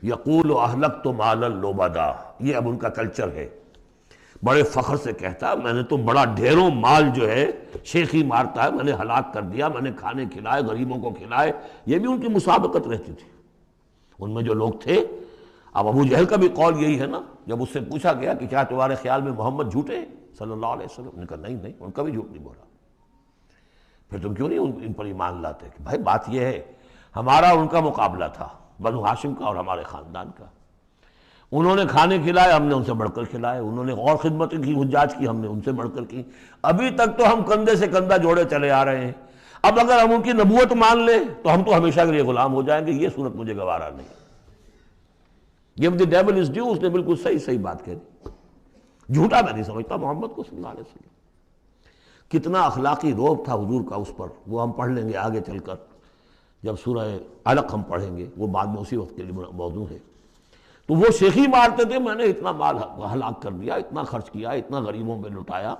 یقول اہلکت مالا لبدا، یہ اب ان کا کلچر ہے، بڑے فخر سے کہتا میں نے تو بڑا ڈھیروں مال جو ہے شیخی مارتا ہے، میں نے ہلاک کر دیا، میں نے کھانے کھلائے، غریبوں کو کھلائے۔ یہ بھی ان کی مسابقت رہتی تھی ان میں جو لوگ تھے۔ اب ابو جہل کا بھی قول یہی ہے نا، جب اس سے پوچھا گیا کہ کیا تمہارے خیال میں محمد جھوٹے ہیں صلی اللہ علیہ وسلم، انہوں نے کہا نہیں ان کا بھی جھوٹ نہیں بولا۔ پھر تم کیوں نہیں ان پر ایمان لاتے؟ کہ بھائی بات یہ ہے، ہمارا ان کا مقابلہ تھا، بنو ہاشم کا اور ہمارے خاندان کا۔ انہوں نے کھانے کھلائے، ہم نے ان سے بڑھ کر کھلائے، انہوں نے اور خدمت کی، حجاج کی، ہم نے ان سے بڑھ کر کی۔ ابھی تک تو ہم کندھے سے کندھا جوڑے چلے آ رہے ہیں، اب اگر ہم ان کی نبوت مان لیں تو ہم تو ہمیشہ کے لیے غلام ہو جائیں گے، یہ صورت مجھے گوارا نہیں۔ Give the devil his due، اس نے بالکل صحیح بات کہہ دی۔ جھوٹا میں نہیں سمجھتا محمد کو صلی اللہ علیہ وسلم۔ کتنا اخلاقی روب تھا حضور کا اس پر، وہ ہم پڑھ لیں گے آگے چل کر جب سورہ علق ہم پڑھیں گے، وہ بعد میں اسی وقت کے لیے موضوع ہے۔ تو وہ شیخی مارتے تھے، میں نے اتنا مال ہلاک کر دیا، اتنا خرچ کیا، اتنا غریبوں پہ لٹایا۔